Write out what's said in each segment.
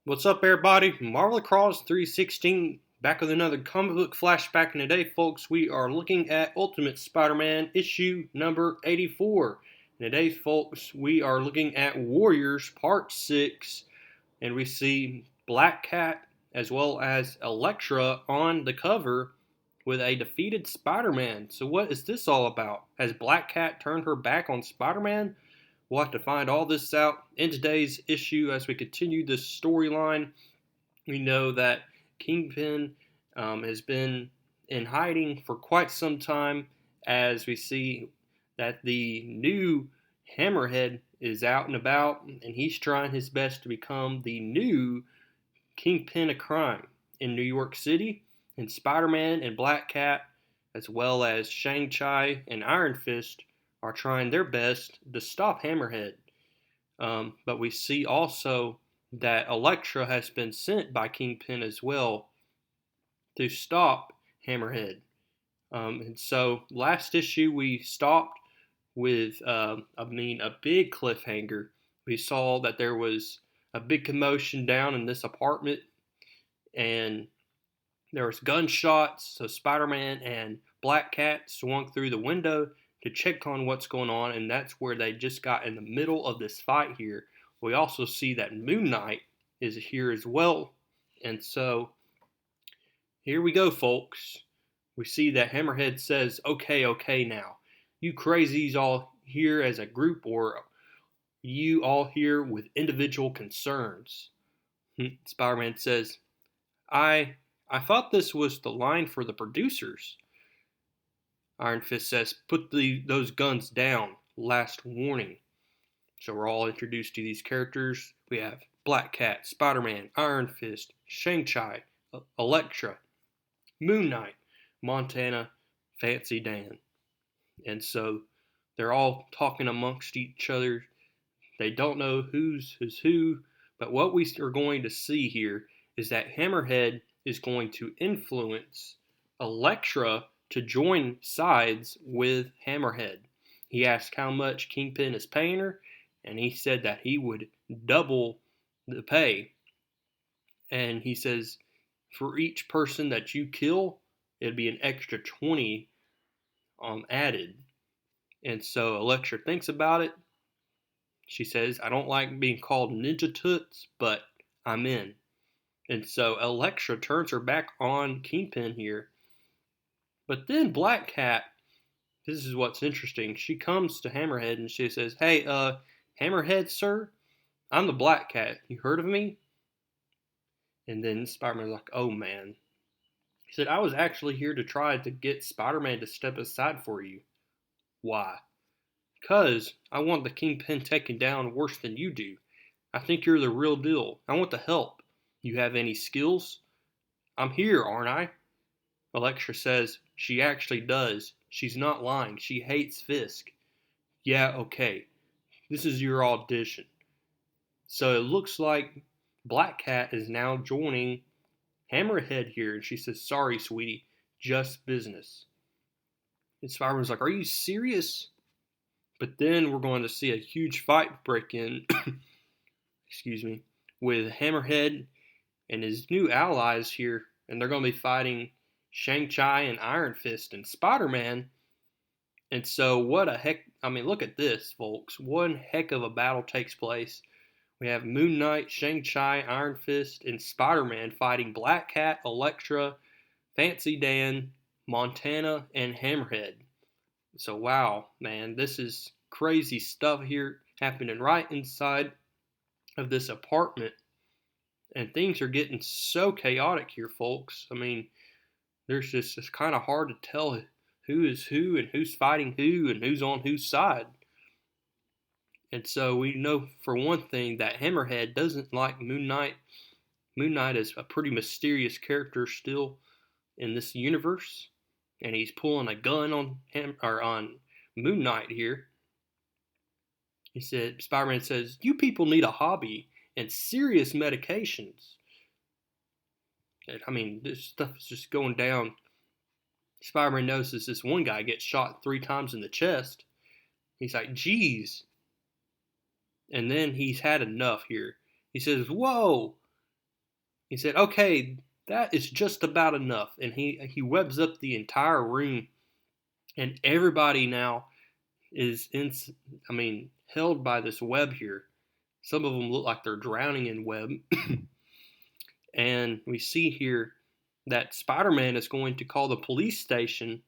What's up, everybody? Marvel Cross 316 back with another comic book flashback. And today, folks, we are looking at Ultimate Spider-Man issue number 84. And today, folks, we are looking at Warriors Part 6, and we see Black Cat as well as Elektra on the cover with a defeated Spider-Man. So, what is this all about? Has Black Cat turned her back on Spider-Man? We'll have to find all this out in today's issue as we continue this storyline. We know that Kingpin has been in hiding for quite some time, as we see that the new Hammerhead is out and about, and he's trying his best to become the new Kingpin of crime in New York City. And Spider-Man and Black Cat, as well as Shang-Chi and Iron Fist, are trying their best to stop Hammerhead. But we see also that Elektra has been sent by Kingpin as well to stop Hammerhead. And so last issue we stopped with, a big cliffhanger. We saw that there was a big commotion down in this apartment, and there was gunshots. So Spider-Man and Black Cat swung through the window to check on what's going on, and that's where they just got in the middle of this fight here. We also see that Moon Knight is here as well, and so here we go, folks. We see that Hammerhead says, okay, now. You crazies all here as a group, or you all here with individual concerns? Spider-Man says, I thought this was the line for the producers. Iron Fist says, put those guns down. Last warning. So we're all introduced to these characters. We have Black Cat, Spider-Man, Iron Fist, Shang-Chi, Elektra, Moon Knight, Montana, Fancy Dan. And so they're all talking amongst each other. They don't know who's who, but what we are going to see here is that Hammerhead is going to influence Elektra to join sides with Hammerhead. He asked how much Kingpin is paying her, and he said that he would double the pay. And he says, for each person that you kill, it'd be an extra 20 added. And so Elektra thinks about it. She says, I don't like being called Ninja Toots, but I'm in. And so Elektra turns her back on Kingpin here. But then Black Cat, this is what's interesting. She comes to Hammerhead and she says, hey, Hammerhead, sir, I'm the Black Cat. You heard of me? And then Spider-Man's like, oh, man. He said, I was actually here to try to get Spider-Man to step aside for you. Why? Because I want the Kingpin taken down worse than you do. I think you're the real deal. I want the help. You have any skills? I'm here, aren't I? Elektra says, she actually does. She's not lying. She hates Fisk. Yeah, okay. This is your audition. So it looks like Black Cat is now joining Hammerhead here. And she says, sorry, sweetie. Just business. And Spider-Man's like, are you serious? But then we're going to see a huge fight break in, excuse me, with Hammerhead and his new allies here. And they're going to be fighting Shang-Chi and Iron Fist and Spider-Man. And so what a heck, look at this, folks. One heck of a battle takes place. We have Moon Knight, Shang-Chi, Iron Fist, and Spider-Man fighting Black Cat, Elektra, Fancy Dan, Montana, and Hammerhead. So wow, man, this is crazy stuff here happening right inside of this apartment. And things are getting so chaotic here, folks. It's kind of hard to tell who is who and who's fighting who and who's on whose side. And so we know for one thing that Hammerhead doesn't like Moon Knight. Moon Knight is a pretty mysterious character still in this universe, and he's pulling a gun on him or on Moon Knight here. He said, Spider-Man says, you people need a hobby and serious medications. This stuff is just going down. Spider-Man notices this one guy gets shot 3 times in the chest. He's like, geez. And then he's had enough here. He says, whoa, He said, "Okay, that is just about enough." And he webs up the entire room, and everybody now is held by this web here. Some of them look like they're drowning in web. And we see here that Spider-Man is going to call the police station.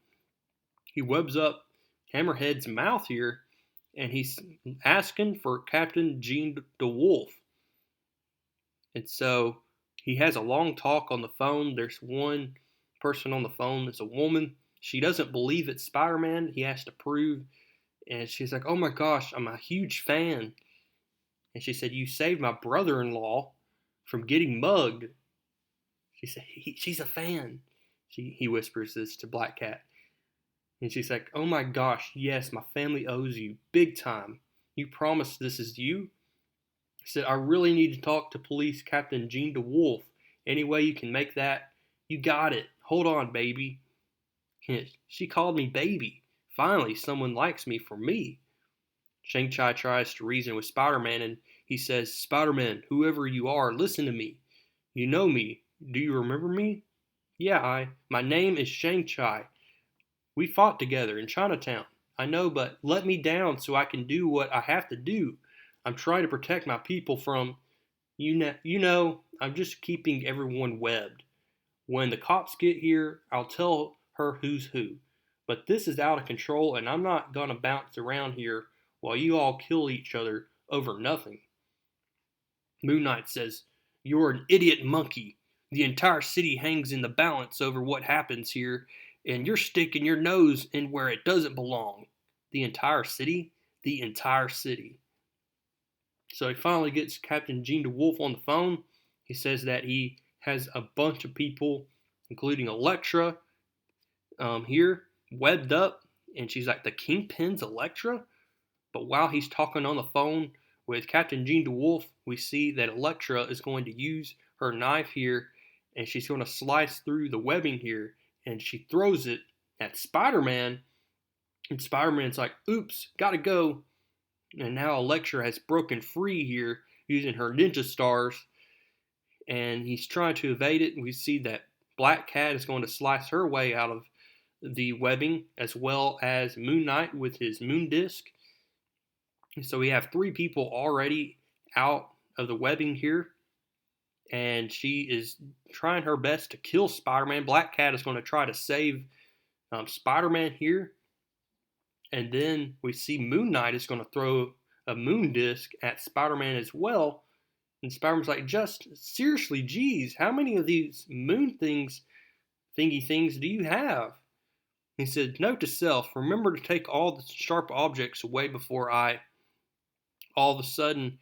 He webs up Hammerhead's mouth here, and he's asking for Captain Jean DeWolf. And so he has a long talk on the phone. There's one person on the phone that's a woman. She doesn't believe it's Spider-Man. He has to prove. And she's like, "Oh my gosh, I'm a huge fan." And she said, "You saved my brother-in-law from getting mugged." She said, "She's a fan." He whispers this to Black Cat. And she's like, "Oh my gosh, yes, my family owes you big time. You promised this is you?" He said, "I really need to talk to Police Captain Jean DeWolf. Any way you can make that? You got it. Hold on, baby." And she called me baby. Finally, someone likes me for me. Shang-Chi tries to reason with Spider-Man, and he says, "Spider-Man, whoever you are, listen to me. You know me. Do you remember me?" "Yeah, my name is Shang-Chi. We fought together in Chinatown. I know, but let me down so I can do what I have to do. I'm trying to protect my people from, I'm just keeping everyone webbed. When the cops get here, I'll tell her who's who. But this is out of control, and I'm not gonna bounce around here while you all kill each other over nothing." Moon Knight says, "You're an idiot monkey. The entire city hangs in the balance over what happens here, and you're sticking your nose in where it doesn't belong." The entire city? The entire city. So he finally gets Captain Jean DeWolf on the phone. He says that he has a bunch of people, including Elektra, here, webbed up. And she's like, "The Kingpin's Elektra?" But while he's talking on the phone with Captain Jean DeWolf, we see that Elektra is going to use her knife here, and she's going to slice through the webbing here, and she throws it at Spider-Man, and Spider-Man's like, "Oops, gotta go." And now Elektra has broken free here using her ninja stars, and he's trying to evade it. And we see that Black Cat is going to slice her way out of the webbing, as well as Moon Knight with his moon disc. So we have three people already out of the webbing here, and she is trying her best to kill Spider-Man. Black Cat is going to try to save Spider-Man here, and then we see Moon Knight is going to throw a moon disc at Spider-Man as well. And Spider-Man's like, "Just seriously, geez, how many of these moon thingy things do you have?" He said, "Note to self, remember to take all the sharp objects away before I..." All of a sudden,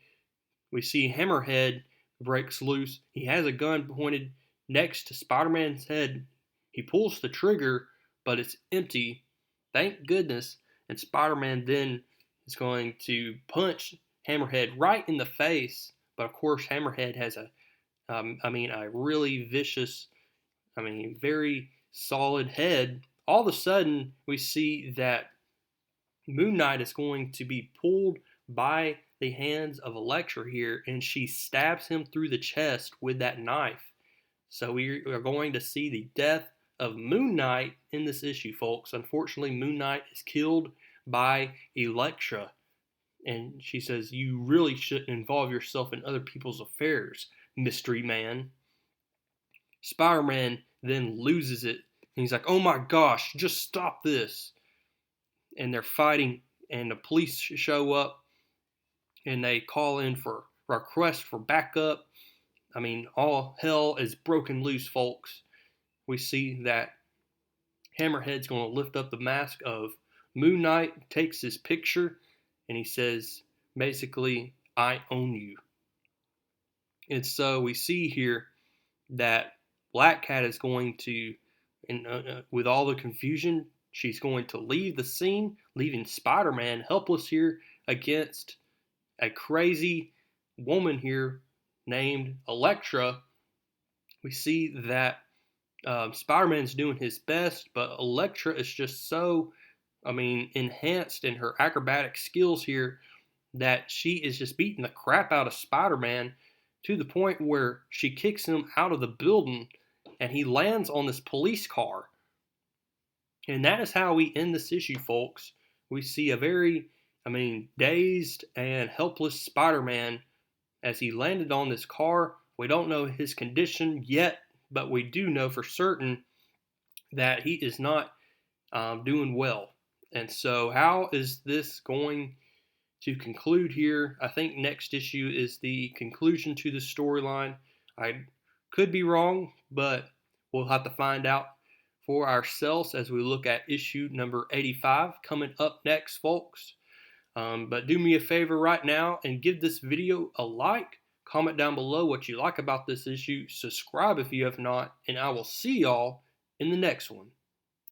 we see Hammerhead breaks loose. He has a gun pointed next to Spider-Man's head. He pulls the trigger, but it's empty. Thank goodness. And Spider-Man then is going to punch Hammerhead right in the face. But of course, Hammerhead has a really vicious, very solid head. All of a sudden, we see that Moon Knight is going to be pulled by the hands of Elektra here, and she stabs him through the chest with that knife. So we are going to see the death of Moon Knight in this issue, folks. Unfortunately, Moon Knight is killed by Elektra. And she says, "You really shouldn't involve yourself in other people's affairs, Mystery Man." Spider-Man then loses it. And he's like, "Oh my gosh, just stop this." And they're fighting, and the police show up, and they call in for request for backup. All hell is broken loose, folks. We see that Hammerhead's going to lift up the mask of Moon Knight, takes his picture, and he says, basically, "I own you." And so we see here that Black Cat is going to, with all the confusion, she's going to leave the scene, leaving Spider-Man helpless here against a crazy woman here named Elektra. We see that Spider-Man's doing his best, but Elektra is just so, enhanced in her acrobatic skills here that she is just beating the crap out of Spider-Man. to the point where she kicks him out of the building and he lands on this police car. And that is how we end this issue, folks. We see a very, dazed and helpless Spider-Man as he landed on this car. We don't know his condition yet, but we do know for certain that he is not doing well. And so how is this going to conclude here? I think next issue is the conclusion to the storyline. I could be wrong, but we'll have to find out for ourselves as we look at issue number 85 coming up next, folks. But do me a favor right now and give this video a like. Comment down below what you like about this issue. Subscribe if you have not. And I will see y'all in the next one.